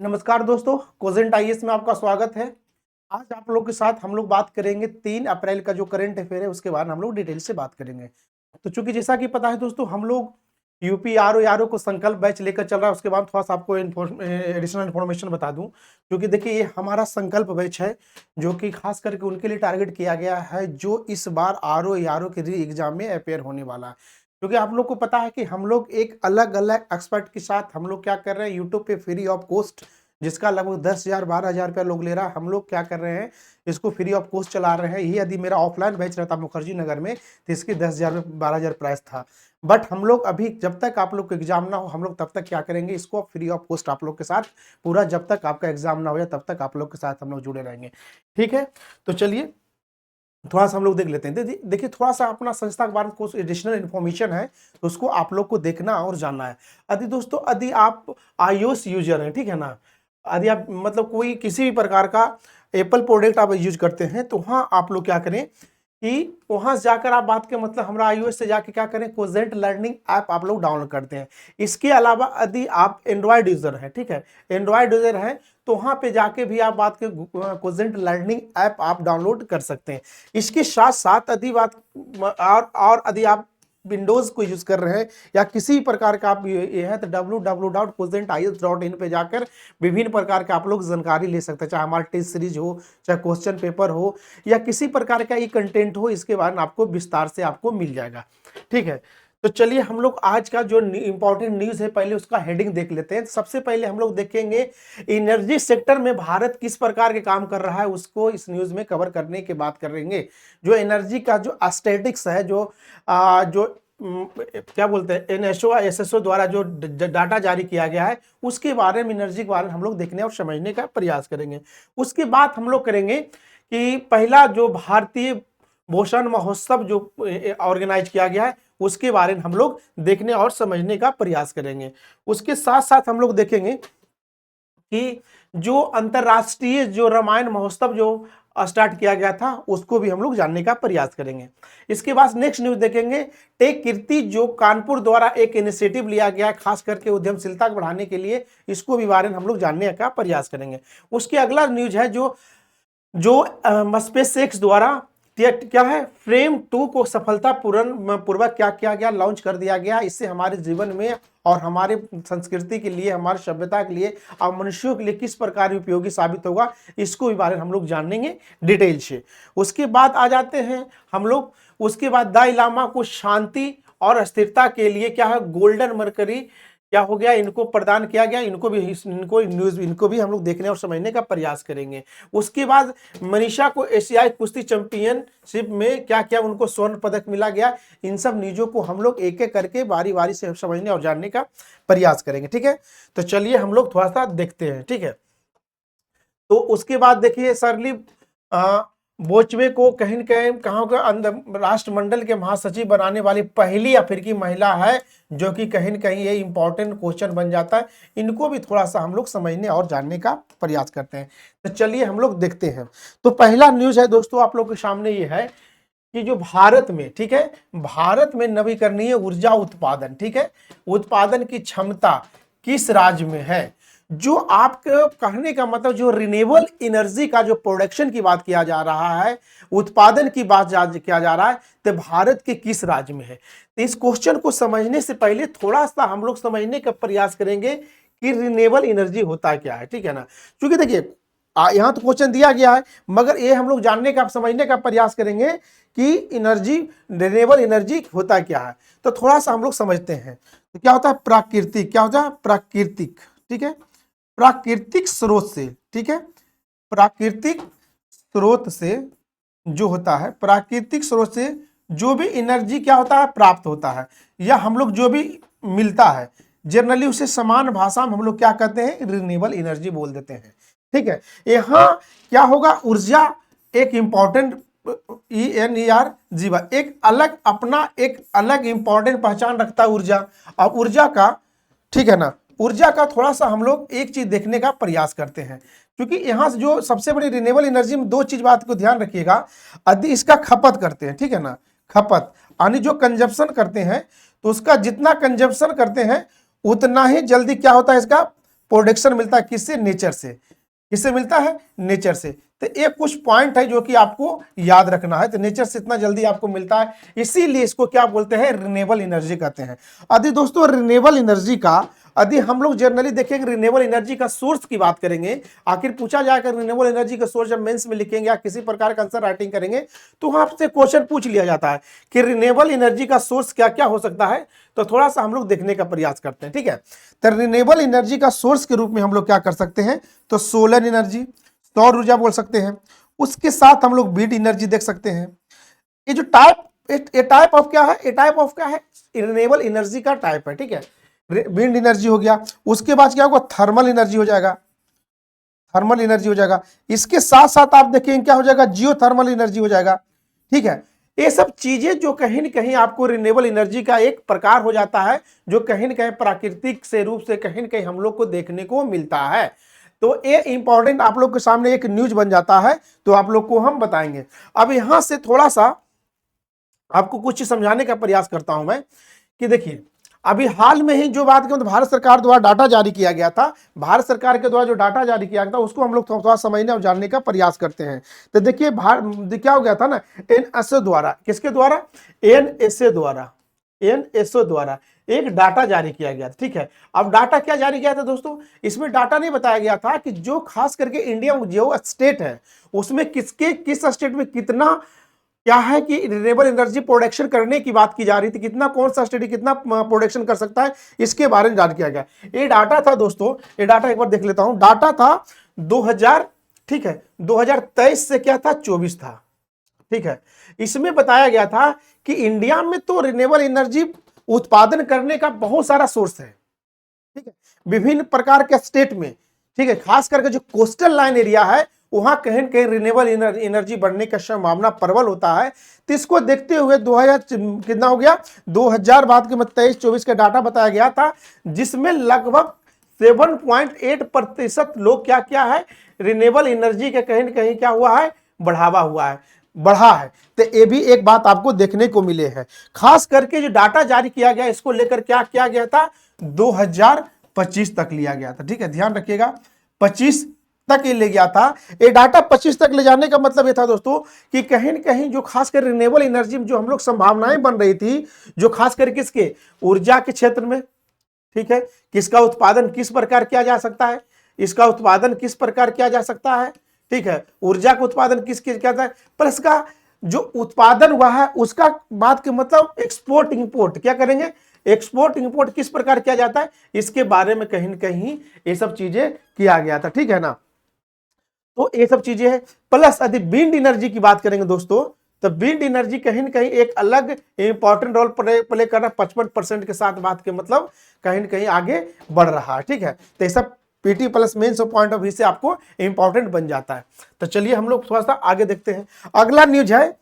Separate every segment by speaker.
Speaker 1: नमस्कार दोस्तों, cogent IAS में आपका स्वागत है। आज आप लोग के साथ हम लोग बात करेंगे 3 अप्रैल का जो करंट अफेयर है उसके बारे में हम लोग डिटेल से बात करेंगे। तो चूंकि जैसा कि पता है दोस्तों, हम लोग यूपी आरओ को संकल्प बैच लेकर चल रहा है। उसके बाद थोड़ा सा आपको एडिशनल इन्फॉर्मेशन बता दूं, क्योंकि देखिए ये हमारा संकल्प बैच है जो कि खास करके उनके लिए टारगेट किया गया है जो इस बार आरओ के री एग्जाम में अपेयर होने वाला है। क्योंकि आप लोग को पता है कि हम लोग एक अलग अलग एक्सपर्ट के साथ हम लोग क्या कर रहे हैं, यूट्यूब पे फ्री ऑफ कॉस्ट, जिसका लगभग 10,000 12,000 रुपया लोग ले रहा है, हम लोग क्या कर रहे हैं, इसको फ्री ऑफ कॉस्ट चला रहे हैं। ये यदि मेरा ऑफलाइन बैच रहता मुखर्जी नगर में तो इसकी 10,000 12,000 प्राइस था। बट हम लोग अभी जब तक आप लोग को एग्जाम ना हो, हम लोग तब तक क्या करेंगे, इसको फ्री ऑफ कॉस्ट आप लोग के साथ पूरा, जब तक आपका एग्जाम ना हो जाए तब तक आप लोग के साथ हम लोग जुड़े रहेंगे। ठीक है, तो चलिए थोड़ा सा हम लोग देख लेते हैं। देखिए थोड़ा सा अपना संस्था के बारे में कुछ एडिशनल इन्फॉर्मेशन है, तो उसको आप लोग को देखना और जानना है। यदि दोस्तों यदि आप iOS यूजर हैं, ठीक है ना, यदि आप मतलब कोई किसी भी प्रकार का एप्पल प्रोडक्ट आप यूज करते हैं, तो वहाँ आप लोग क्या करें कि वहां से जाकर आप बात के मतलब हमारा iOS से जाके क्या करें, कोजेंट लर्निंग ऐप आप लोग डाउनलोड करते हैं। इसके अलावा यदि आप एंड्रॉयड यूजर हैं, ठीक है, एंड्रॉयड यूजर हैं, तो वहां पे जाके भी आप बात के कोजेंट लर्निंग ऐप आप डाउनलोड कर सकते हैं। इसके साथ साथ यदि बात और यदि आप विंडोज को यूज कर रहे हैं या किसी प्रकार का आप ये है, तो www.cozentis.in पे जाकर विभिन्न प्रकार के आप लोग जानकारी ले सकते हैं, चाहे हमारा टेस्ट सीरीज हो, चाहे क्वेश्चन पेपर हो, या किसी प्रकार का ये कंटेंट हो, इसके बारे में आपको विस्तार से आपको मिल जाएगा। ठीक है, तो चलिए हम लोग आज का जो इंपॉर्टेंट न्यूज है पहले उसका हेडिंग देख लेते हैं। सबसे पहले हम लोग देखेंगे एनर्जी सेक्टर में भारत किस प्रकार के काम कर रहा है, उसको इस न्यूज में कवर करने के बात करेंगे। जो एनर्जी का जो स्टैटिक्स है, क्या बोलते हैं, एनएसओ एसएसओ द्वारा जो डाटा जारी किया गया है, उसके बारे में, एनर्जी के बारे में हम लोग देखने और समझने का प्रयास करेंगे। उसके बाद हम लोग करेंगे कि पहला जो भारतीय भूषण महोत्सव जो ऑर्गेनाइज किया गया है उसके बारे में हम लोग देखने और समझने का प्रयास करेंगे। उसके साथ साथ हम लोग देखेंगे कि जो अंतरराष्ट्रीय जो रामायण महोत्सव जो स्टार्ट किया गया था उसको भी हम लोग जानने का प्रयास करेंगे। इसके बाद नेक्स्ट न्यूज देखेंगे टेक कीर्ति, जो कानपुर द्वारा एक इनिशिएटिव लिया गया है खास करके उद्यमशीलता को बढ़ाने के लिए, इसको भी बारे में हम लोग जानने का प्रयास करेंगे। उसके अगला न्यूज है जो स्पेस एक्स द्वारा क्या है, फ्रेम 2 को सफलता पूर्वक क्या किया गया, लॉन्च कर दिया गया। इससे हमारे जीवन में और हमारे संस्कृति के लिए, हमारी सभ्यता के लिए और मनुष्यों के लिए किस प्रकार उपयोगी साबित होगा, इसको भी बारे में हम लोग जानेंगे डिटेल से। उसके बाद आ जाते हैं हम लोग, उसके बाद दलाई लामा को शांति और स्थिरता के लिए क्या है, गोल्डन मरकरी क्या हो गया, इनको प्रदान किया गया। इनको भी हम लोग देखने और समझने का प्रयास करेंगे। उसके बाद मनीषा को एशियाई कुश्ती चैंपियनशिप में क्या क्या उनको स्वर्ण पदक मिला गया। इन सब न्यूजों को हम लोग एक एक करके बारी बारी से समझने और जानने का प्रयास करेंगे। ठीक है, तो चलिए हम लोग थोड़ा सा देखते हैं। ठीक है, तो उसके बाद देखिए सरली बोचवे को कहीं न कहीं कहाँ का राष्ट्रमंडल के महासचिव बनाने वाली पहली अफ्रीकी महिला है, जो कि कहीं न कहीं ये इंपॉर्टेंट क्वेश्चन बन जाता है। इनको भी थोड़ा सा हम लोग समझने और जानने का प्रयास करते हैं। तो चलिए हम लोग देखते हैं। तो पहला न्यूज है दोस्तों आप लोग के सामने ये है कि जो भारत में, ठीक है, भारत में नवीकरणीय ऊर्जा उत्पादन, ठीक है, उत्पादन की क्षमता किस राज्य में है। जो आपके कहने का मतलब जो रिन्यूएबल एनर्जी का जो प्रोडक्शन की बात किया जा रहा है, उत्पादन की बात किया जा रहा है, तो भारत के किस राज्य में है। तो इस क्वेश्चन को समझने से पहले थोड़ा सा हम लोग समझने का प्रयास करेंगे कि रिन्यूएबल एनर्जी होता क्या है। ठीक है ना, क्योंकि देखिए यहाँ तो क्वेश्चन दिया गया है, मगर ये हम लोग जानने का, समझने का प्रयास करेंगे कि एनर्जी, रिन्यूएबल एनर्जी होता क्या है। तो थोड़ा सा हम लोग समझते हैं। तो क्या होता है प्राकृतिक, क्या होता है प्राकृतिक, ठीक है, प्राकृतिक स्रोत से, ठीक है, प्राकृतिक स्रोत से जो होता है, प्राकृतिक स्रोत से जो भी एनर्जी क्या होता है प्राप्त होता है, या हम लोग जो भी मिलता है, जनरली उसे समान भाषा में हम लोग क्या कहते हैं, रिन्यूएबल एनर्जी बोल देते हैं। ठीक है, यहाँ क्या होगा, ऊर्जा एक इंपॉर्टेंट ENER जीवा एक अलग अपना एक अलग इंपॉर्टेंट पहचान रखता है ऊर्जा। और ऊर्जा का, ठीक है ना, ऊर्जा का थोड़ा सा हम लोग एक चीज देखने का प्रयास करते हैं, क्योंकि यहाँ से जो सबसे बड़ी रिन्यूएबल एनर्जी में दो चीज बात को ध्यान रखिएगा। यदि इसका खपत करते हैं, ठीक है ना, खपत यानी जो कंजप्शन करते हैं, तो उसका जितना कंजप्शन करते हैं उतना ही जल्दी क्या होता है, इसका प्रोडक्शन मिलता है किससे? नेचर से। किससे मिलता है? नेचर से। तो ये कुछ पॉइंट है जो कि आपको याद रखना है। तो नेचर से इतना जल्दी आपको मिलता है, इसीलिए इसको क्या बोलते हैं? रिन्यूएबल एनर्जी कहते हैं। यदि दोस्तों रिन्यूएबल एनर्जी का यदि हम लोग जनरली देखेंगे, रिन्यूएबल एनर्जी का सोर्स की बात करेंगे, आखिर पूछा जाएगा रिन्यूएबल एनर्जी का सोर्स, जब मेंस में लिखेंगे या किसी प्रकार का आंसर राइटिंग करेंगे तो वहां से क्वेश्चन पूछ लिया जाता है कि रिन्यूएबल एनर्जी का सोर्स क्या क्या हो सकता है। तो थोड़ा सा हम लोग देखने का प्रयास करते हैं, ठीक है। तो रिन्यूएबल एनर्जी का सोर्स के रूप में हम लोग क्या कर सकते हैं? तो सोलर एनर्जी, सौर ऊर्जा बोल सकते हैं। उसके साथ हम लोग विंड एनर्जी देख सकते हैं। ये जो टाइप ऑफ क्या है? ये टाइप ऑफ क्या है? रिन्यूएबल एनर्जी का टाइप है, ठीक है। विंड एनर्जी हो गया। उसके बाद क्या होगा? थर्मल एनर्जी हो जाएगा। थर्मल एनर्जी हो जाएगा। इसके साथ साथ आप देखेंगे क्या हो जाएगा? जियो थर्मल एनर्जी हो जाएगा, ठीक है। ये सब चीजें जो कहीं न कहीं आपको रिन्यूएबल एनर्जी का एक प्रकार हो जाता है, जो कहीं न कहीं प्राकृतिक से रूप से कहीं न कहीं हम लोग को देखने को मिलता है। तो ये इंपॉर्टेंट आप लोग के सामने एक न्यूज बन जाता है, तो आप लोग को हम बताएंगे। अब यहां से थोड़ा सा आपको कुछ समझाने का प्रयास करता हूं मैं कि देखिए, अभी हाल में ही जो बात की, भारत सरकार द्वारा डाटा जारी किया गया था, भारत सरकार के द्वारा जो डाटा जारी किया गया था उसको हम लोग थोड़ा समझने और जानने का प्रयास करते हैं। तो देखिए क्या हो गया था ना, एनएसओ द्वारा, किसके द्वारा? एनएसओ द्वारा एक डाटा जारी किया गया था, ठीक है। अब डाटा क्या जारी किया था दोस्तों? इसमें डाटा नहीं बताया गया था कि जो खास करके इंडिया जो स्टेट है उसमें किस स्टेट में कितना क्या है कि रिन्यूएबल एनर्जी प्रोडक्शन करने की बात की जा रही थी, कितना कौन सा स्टेट कितना प्रोडक्शन कर सकता है, इसके बारे में जान किया गया। ये डाटा था दोस्तों, ये डाटा एक बार देख लेता हूं। डाटा था 2000, ठीक है, 2023 से क्या था? 24 था, ठीक है। इसमें बताया गया था कि इंडिया में तो रिन्यूएबल एनर्जी उत्पादन करने का बहुत सारा सोर्स है, ठीक है, विभिन्न प्रकार के स्टेट में, ठीक है। खास करके जो कोस्टल लाइन एरिया है वहां कहीं कहीं रिन्यूएबल एनर्जी बढ़ने का संभावना प्रबल होता है। तो इसको देखते हुए 2000 कितना हो गया? 2000 बाद के 23-24 का डाटा बताया गया था, जिसमें लगभग 7.8% लोग क्या क्या है? रिन्यूएबल एनर्जी के कहीं न कहीं क्या हुआ है? बढ़ा है। तो ये भी एक बात आपको देखने को मिले है। खास करके जो डाटा जारी किया गया इसको लेकर क्या किया गया था? 2025 तक लिया गया था, ठीक है, ध्यान रखिएगा, 25 तक ये ले गया था। ये डाटा 25 तक ले जाने का मतलब ये था दोस्तों कि कहीं न कहीं जो खासकर रिन्यूएबल एनर्जी में जो हम लोग संभावनाएं बन रही थी, जो खासकर किसके? ऊर्जा के क्षेत्र में, ठीक है, किसका उत्पादन किस प्रकार किया जा सकता है, इसका उत्पादन किस प्रकार किया जा सकता है, ठीक है, ऊर्जा का उत्पादन किस किया जाता है, प्लस का जो उत्पादन हुआ है उसका बात के मतलब एक्सपोर्ट इंपोर्ट क्या करेंगे? एक्सपोर्ट इंपोर्ट किस प्रकार किया जाता है, इसके बारे में कहीं न कहीं ये सब चीजें किया गया था, ठीक है ना। तो ये सब चीजें हैं। प्लस यदि विंड एनर्जी की बात करेंगे दोस्तों, तो विंड एनर्जी कहीं न कहीं एक अलग इंपॉर्टेंट रोल प्ले कर रहा है, 55% के साथ, बात के मतलब कहीं न कहीं आगे बढ़ रहा है, ठीक है। तो ये सब PT plus mains point of view से आपको इंपॉर्टेंट बन जाता है। तो चलिए हम लोग थोड़ा सा आगे देखते हैं। अगला न्यूज है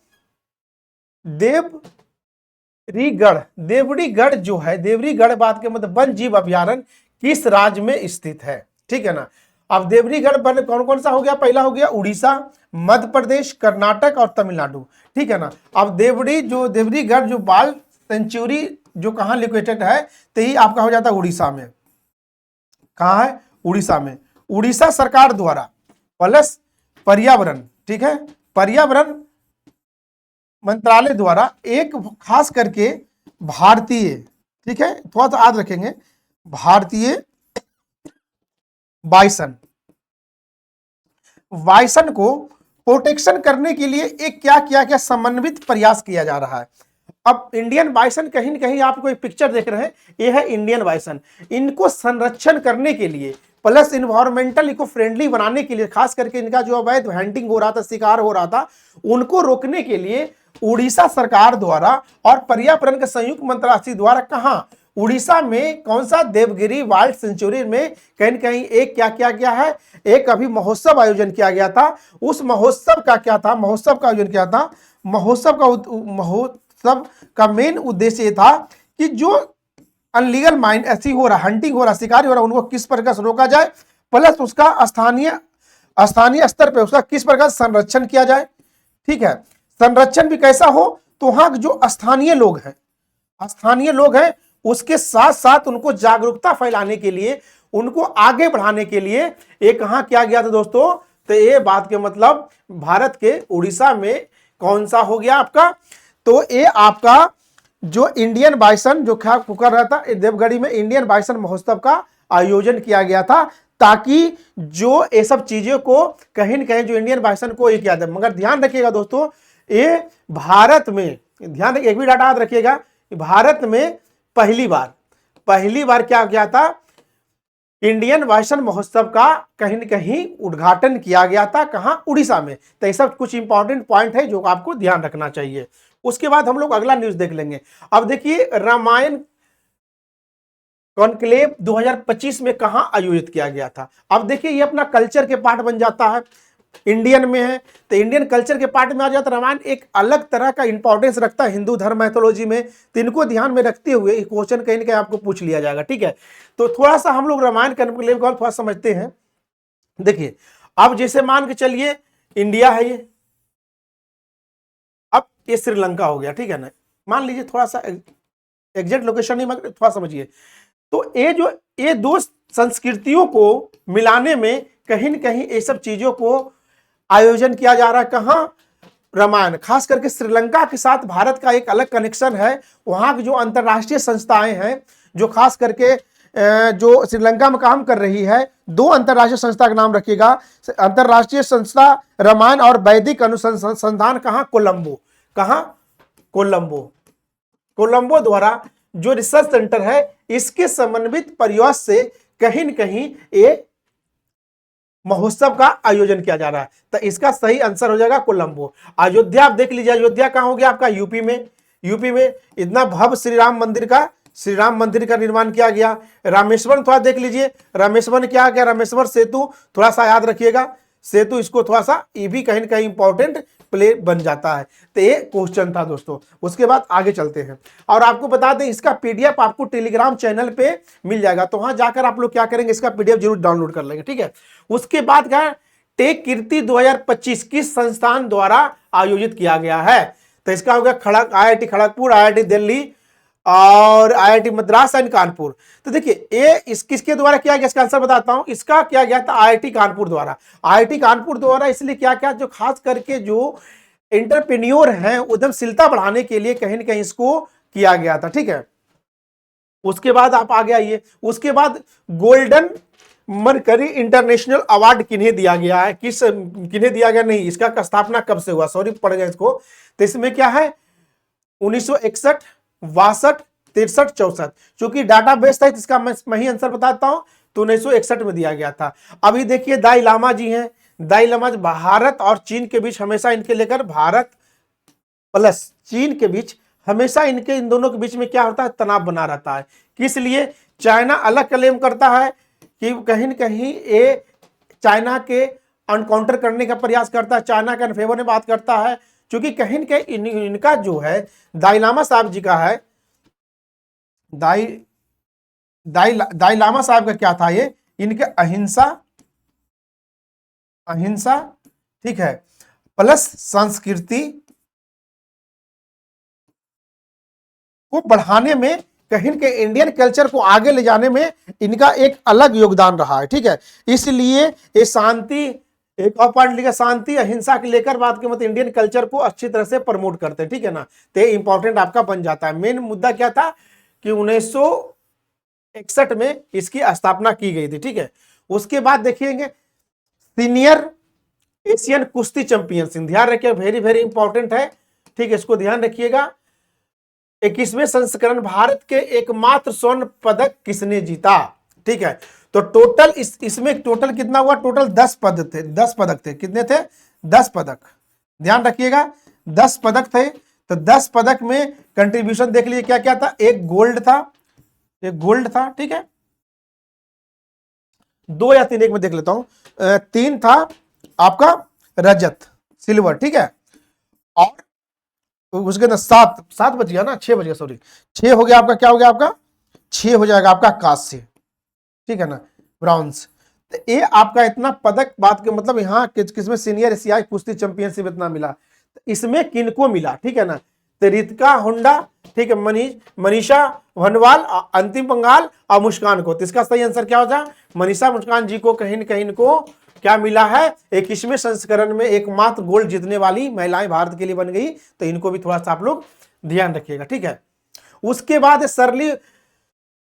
Speaker 1: देवरीगढ़ जो है, देवरीगढ़ बात के मतलब वन जीव अभ्यारण्य किस राज्य में स्थित है, ठीक है ना। अब देवरीगढ़ वन कौन कौन सा हो गया? पहला हो गया उड़ीसा, मध्य प्रदेश, कर्नाटक और तमिलनाडु, ठीक है ना। अब देवरीगढ़ जो बाल सेंचुरी जो कहां लोकेटेड है, तो ये आपका हो जाता है उड़ीसा में। कहां है? उड़ीसा में। उड़ीसा सरकार द्वारा प्लस पर्यावरण, ठीक है, पर्यावरण मंत्रालय द्वारा एक खास करके भारतीय, ठीक है, थोड़ा सा याद रखेंगे, भारतीय बाइसन को प्रोटेक्शन करने के लिए एक क्या समन्वित प्रयास किया जा रहा है। अब इंडियन बाइसन कहीं न कहीं आपको एक पिक्चर देख रहे हैं, ये है इंडियन बाइसन। इनको संरक्षण करने के लिए प्लस इन्वायरमेंटल इको फ्रेंडली बनाने के लिए, खास करके इनका जो अवैध हंटिंग हो रहा था, शिकार हो रहा था, उनको रोकने के लिए उड़ीसा सरकार द्वारा और पर्यावरण के संयुक्त मंत्रालय द्वारा कहां? उड़ीसा में कौन सा? देवगिरी वाइल्ड सेंचुरी में कहीं न कहीं एक क्या किया गया है? एक अभी महोत्सव आयोजन किया गया था। उस महोत्सव का क्या था? महोत्सव का आयोजन किया था। महोत्सव का मेन उद्देश्य ये था कि जो अनलीगल माइन ऐसी हो रहा, हंटिंग हो रहा, शिकारी हो रहा, उनको किस प्रकार से रोका जाए, प्लस उसका स्थानीय स्तर पर उसका किस प्रकार संरक्षण किया जाए, ठीक है। संरक्षण भी कैसा हो? तो वहां जो स्थानीय लोग हैं उसके साथ साथ उनको जागरूकता फैलाने के लिए उनको आगे बढ़ाने के लिए ये कहां किया गया था दोस्तों? तो ये बात के मतलब भारत के उड़ीसा में कौन सा हो गया आपका? तो ये आपका जो इंडियन बाइसन जो क्या कर रहा था, देवगढ़ी में इंडियन बाइसन महोत्सव का आयोजन किया गया था, ताकि जो ये सब चीजों को कहीं न कहीं जो इंडियन बाइसन को ये किया था। मगर ध्यान रखिएगा दोस्तों, ये भारत में, ध्यान रखिए, एक भी डाटा याद रखिएगा, भारत में पहली बार क्या किया था? इंडियन बाइसन महोत्सव का कहीं न कहीं उद्घाटन किया गया था। कहां? उड़ीसा में। तो ये सब कुछ इंपॉर्टेंट पॉइंट है जो आपको ध्यान रखना चाहिए। उसके बाद हम लोग अगला न्यूज देख लेंगे। अब देखिए, रामायण कॉन्क्लेव 2025 में कहां आयोजित किया गया था? अब देखिए, ये अपना कल्चर के पार्ट बन जाता है, इंडियन में है तो इंडियन कल्चर के पार्ट में आ जाता है। रामायण एक अलग तरह का इंपॉर्टेंस रखता है हिंदू धर्म मैथोलॉजी में, तो इनको ध्यान में रखते हुए क्वेश्चन कहीं ना कहीं आपको पूछ लिया जाएगा। ठीक है, तो थोड़ा सा हम लोग रामायण कॉन्क्लेव को थोड़ा समझते हैं। देखिए, अब जैसे मान के चलिए इंडिया है ये, अब ये श्रीलंका हो गया, ठीक है ना, मान लीजिए, थोड़ा सा एग्जैक्ट लोकेशन नहीं मगर थोड़ा समझिए। तो ये दो संस्कृतियों को मिलाने में कहीं न कहीं ये सब चीजों को आयोजन किया जा रहा है। कहां? रामायण। खास करके श्रीलंका के साथ भारत का एक अलग कनेक्शन है। वहां की जो अंतर्राष्ट्रीय संस्थाएं हैं, जो खास करके जो श्रीलंका में काम कर रही है, दो अंतर्राष्ट्रीय संस्था का नाम रखिएगा। अंतर्राष्ट्रीय संस्था रामायण और वैदिक अनुसंधान कहां? कोलंबो। कहां? कोलंबो द्वारा जो रिसर्च सेंटर है, इसके समन्वित प्रयास से कहीं न कहीं ये महोत्सव का आयोजन किया जा रहा है। तो इसका सही आंसर हो जाएगा कोलंबो। अयोध्या आप देख लीजिए, अयोध्या कहां हो गया आपका? यूपी में इतना भव्य श्री राम मंदिर का निर्माण किया गया। रामेश्वरम थोड़ा देख लीजिए, रामेश्वरम क्या गया? रामेश्वर सेतु थोड़ा सा याद रखिएगा, सेतु, इसको थोड़ा सा, ये भी कहीं ना कहीं इंपॉर्टेंट प्ले बन जाता है। तो ये क्वेश्चन था दोस्तों। उसके बाद आगे चलते हैं और आपको बता दें, इसका पीडीएफ आपको टेलीग्राम चैनल पे मिल जाएगा, तो वहां जाकर आप लोग क्या करेंगे, इसका पीडीएफ जरूर डाउनलोड कर लेंगे। ठीक है, उसके बाद क्या? टेक कीर्ति 2025 किस संस्थान द्वारा आयोजित किया गया है? तो इसका हो गया IIT खड़गपुर, IIT दिल्ली और IIT मद्रास एंड कानपुर। तो देखिए, ये किसके द्वारा किया गया, इसका आंसर बताता हूं। इसका किया गया था IIT कानपुर द्वारा। IIT कानपुर द्वारा इसलिए क्या जो खास करके जो एंटरप्रेन्योर हैं, उद्यमशीलता बढ़ाने के लिए कहीं ना कहीं इसको किया गया था। ठीक है, उसके बाद आप आगे आइए। उसके बाद गोल्डन मरकरी इंटरनेशनल अवार्ड किन्हें दिया गया है? किन्हें दिया गया नहीं, इसका स्थापना कब से हुआ? सॉरी पड़ गया इसको। तो इसमें क्या है? 1961, 62, 63, 64। चूंकि डाटाबेस था, इसका मैं ही आंसर बताता हूं। तो 1961 में दिया गया था। अभी देखिए, दाई लामा जी हैं। दाई लामा भारत और चीन के बीच हमेशा इनके लेकर, भारत प्लस चीन के बीच हमेशा इन दोनों के बीच में क्या होता है? तनाव बना रहता है। किस लिए? चाइना अलग क्लेम करता है कि कहीं न कहीं ये चाइना के अनकाउंटर करने का प्रयास करता है, चाइना के फेवर में बात करता है। क्योंकि कहीं न कहीं इनका जो है दाई लामा साहब जी का है, दाई लामा साहब का क्या था? ये इनके अहिंसा, ठीक है, प्लस संस्कृति को बढ़ाने में, कहीं के इंडियन कल्चर को आगे ले जाने में इनका एक अलग योगदान रहा है। ठीक है, इसलिए ये शांति, एक और पॉइंट लिखा, शांति अहिंसा के लेकर बात के मतलब इंडियन कल्चर को अच्छी तरह से प्रमोट करते हैं। ठीक है ना, तो इंपॉर्टेंट आपका बन जाता है। मेन मुद्दा क्या था कि 1961 में इसकी स्थापना की गई थी। ठीक है, उसके बाद देखिएंगे सीनियर एशियन कुश्ती चैंपियनशिप, ध्यान रखिए, वेरी वेरी इंपॉर्टेंट है। ठीक है, इसको ध्यान रखिएगा। 21वें संस्करण, भारत के एकमात्र स्वर्ण पदक किसने जीता? ठीक है, तो टोटल इसमें टोटल कितना हुआ? टोटल 10 पदक थे। कितने थे? 10 पदक। ध्यान रखिएगा, 10 पदक थे। तो 10 पदक में कंट्रीब्यूशन देख लीजिए क्या क्या था। एक गोल्ड था, ठीक है, 2 या 3, एक में देख लेता हूं। 3 था आपका रजत, सिल्वर, ठीक है, और उसके अंदर 7 बच गया ना, 6 बच गया, सॉरी 6 हो गया आपका। क्या हो गया आपका? 6 हो जाएगा आपका कांस्य, ठीक है ना, ब्रॉन्ज। तो ये आपका इतना पदक, बात के मतलब यहाँ किसमें सीनियर एशियाई कुश्ती चैंपियनशिप इतना मिला, तो इसमें किनको मिला? ठीक है ना, रितिका हुड्डा, ठीक है, मनीषा वनवाल, अंतिम पंघाल और मुस्कान को। तो इसका सही आंसर क्या हो जाए? मनीषा मुस्कान जी को कहीं न कहीं इनको क्या मिला है? 21वें संस्करण में एकमात्र गोल्ड जीतने वाली महिलाएं भारत के लिए बन गई। तो इनको भी थोड़ा सा आप लोग ध्यान रखिएगा, ठीक है। उसके बाद सरली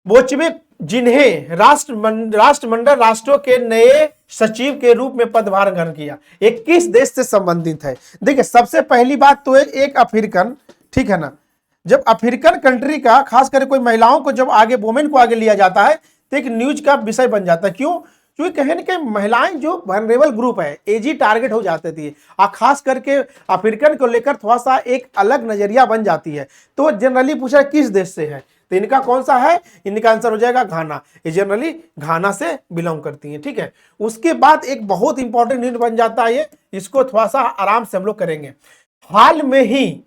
Speaker 1: बोचवे, जिन्हें राष्ट्रमंडल राष्ट्रों के नए सचिव के रूप में पदभार ग्रहण किया, 21 देश से संबंधित है। देखिए, सबसे पहली बात तो एक अफ्रीकन, ठीक है ना, जब अफ्रीकन कंट्री का खास करके कोई महिलाओं को जब आगे, वुमेन को आगे लिया जाता है तो एक न्यूज का विषय बन जाता है। क्यों? क्योंकि कहीं ना कहीं महिलाएं जो वल्नरेबल ग्रुप है, एजी टारगेट हो जाती थी, और खास करके अफ्रीकन को लेकर थोड़ा सा एक अलग नजरिया बन जाती है। तो जनरली पूछा किस देश से है, तो इनका कौन सा है? इनका आंसर हो जाएगा घाना। ये जनरली घाना से बिलोंग करती हैं, ठीक है। उसके बाद एक बहुत इंपॉर्टेंट न्यूज बन जाता है ये, इसको थोड़ा सा आराम से हम लोग करेंगे। हाल में ही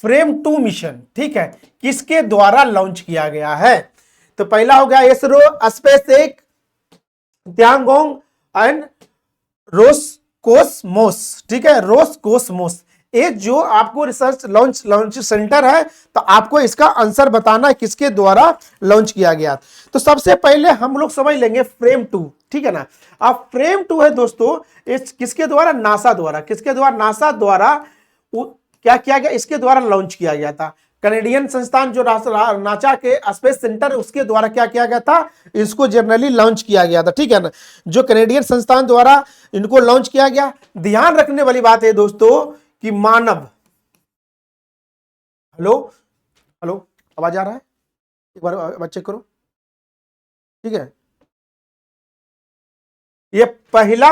Speaker 1: फ्रेम 2 मिशन, ठीक है, किसके द्वारा लॉन्च किया गया है? तो पहला हो गया इसरो, स्पेसएक्स, त्यागोंग एंड रोसकोसमोस, ठीक है, रोसकोसमोस। ये जो आपको रिसर्च लॉन्च सेंटर है, तो आपको इसका आंसर बताना है किसके द्वारा लॉन्च किया गया। तो सबसे पहले हम लोग समझ लेंगे फ्रेम 2, ठीक है ना। अब फ्रेम 2 है दोस्तों, इस किसके द्वारा? नासा द्वारा। किसके द्वारा? नासा द्वारा क्या किया गया? इसके द्वारा लॉन्च किया गया था। कनेडियन संस्थान जो नासा के स्पेस सेंटर, उसके द्वारा क्या किया गया था? इसको जनरली लॉन्च किया गया था, ठीक है ना। जो कनेडियन संस्थान द्वारा इनको लॉन्च किया गया। ध्यान रखने वाली बात है दोस्तों कि मानव, हेलो हेलो, आवाज आ रहा है? एक बार चेक करो, ठीक है। ये पहला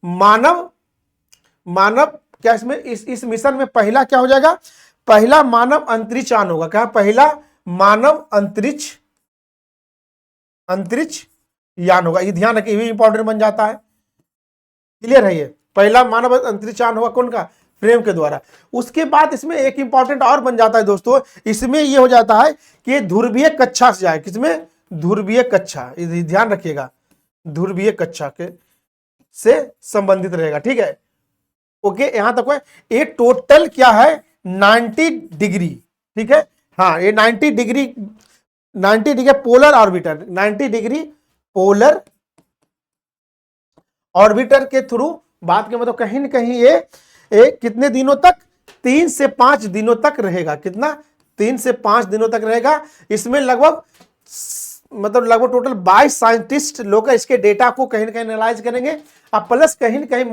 Speaker 1: मानव क्या इसमें इस मिशन में पहला क्या हो जाएगा? पहला मानव अंतरिक्ष यान होगा। क्या? पहला मानव अंतरिक्ष यान होगा। ये ध्यान रखिए, ये इंपॉर्टेंट बन जाता है। क्लियर है? ये पहला मानव अंतरिक्ष यान होगा कौन का? फ्रेम के द्वारा। उसके बाद इसमें एक इंपॉर्टेंट और बन जाता है दोस्तों, इसमें ये हो जाता है कि ध्रुवीय कक्षा से जाए। किसमें? ध्रुवीय कक्षा, ध्यान रखिएगा, ध्रुवीय कक्षा के से संबंधित रहेगा, ठीक है। ओके, यहां तक है। ये टोटल क्या है? 90 डिग्री, ठीक है। हाँ, ये 90 degree polar orbiter, 90 degree polar orbiter के थ्रू बात के मतलब कहीं ना कहीं ये कितने दिनों तक? 3 से 5 दिनों तक रहेगा। कितना? 3 से 5 दिनों तक रहेगा। इसमें लगभग टोटल 22 साइंटिस्ट लोग इसके डेटा को कहीं ना कहीं एनालाइज करेंगे। अब प्लस कहीं ना कहीं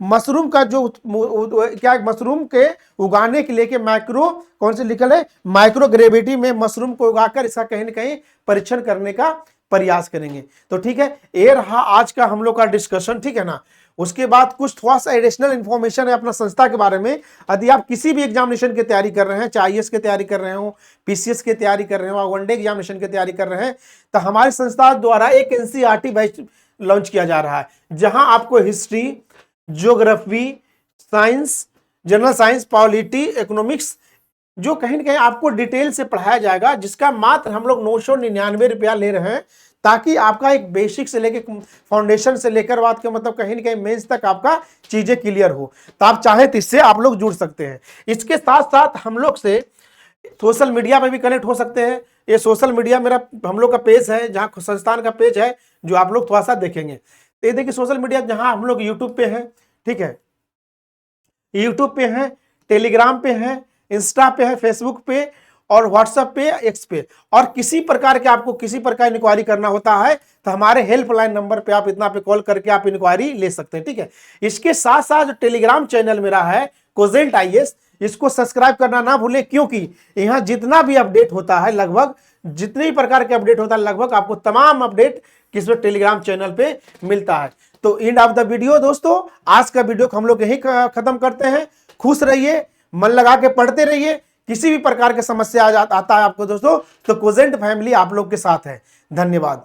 Speaker 1: मशरूम का जो क्या, मशरूम के उगाने के लिए माइक्रो, कौन से लिखल है? माइक्रो ग्रेविटी में मशरूम को उगाकर इसका कहीं ना कहीं परीक्षण करने का प्रयास करेंगे। तो ठीक है, ये रहा आज का हम लोग का डिस्कशन, ठीक है ना। उसके बाद कुछ थोड़ा सा एडिशनल इंफॉर्मेशन है अपना संस्था के बारे में। यदि आप किसी भी एग्जामिनेशन की तैयारी कर रहे हैं, चाहे आईएएस की तैयारी कर रहे हो, पीसीएस की तैयारी कर रहे हो, वनडे एग्जामिनेशन की तैयारी कर रहे हैं, तो हमारी संस्था द्वारा एक एनसीईआरटी बैच लॉन्च किया जा रहा है, जहां आपको history, geography, science, general science, polity, economics जो कहीं ना कहीं आपको डिटेल से पढ़ाया जाएगा, जिसका मात्र हम लोग 999 रुपया ले रहे हैं, ताकि आपका एक बेसिक से लेकर फाउंडेशन से लेकर बात के मतलब कहीं ना कहीं मेंस तक आपका चीजें क्लियर हो। तो आप चाहे तो इससे आप लोग जुड़ सकते हैं। इसके साथ साथ हम लोग से सोशल मीडिया पे भी कनेक्ट हो सकते हैं। ये सोशल मीडिया मेरा हम लोग का पेज है, जहाँ संस्थान का पेज है, जो आप लोग थोड़ा सा देखेंगे। तो ये देखिए सोशल मीडिया, जहां हम लोग यूट्यूब पे हैं, ठीक है, यूट्यूब पे हैं, टेलीग्राम पे हैं, इंस्टा पे है, फेसबुक पे और व्हाट्सएप पे, एक्स पे। और किसी प्रकार के आपको किसी प्रकार इंक्वायरी करना होता है तो हमारे हेल्पलाइन नंबर पे आप इतना पे कॉल करके आप इंक्वायरी ले सकते हैं, ठीक है। इसके साथ साथ जो टेलीग्राम चैनल मेरा है कोजेल्ट आईएएस, इसको सब्सक्राइब करना ना भूलें, क्योंकि यहाँ जितना भी अपडेट होता है, लगभग जितने प्रकार के अपडेट होता है, लगभग आपको तमाम अपडेट किस टेलीग्राम चैनल पे मिलता है। तो एंड ऑफ द वीडियो दोस्तों, आज का वीडियो हम लोग यही खत्म करते हैं। खुश रहिए, मन लगा के पढ़ते रहिए। किसी भी प्रकार की समस्या आता है आपको दोस्तों, तो कोजेंट फैमिली आप लोग के साथ है। धन्यवाद।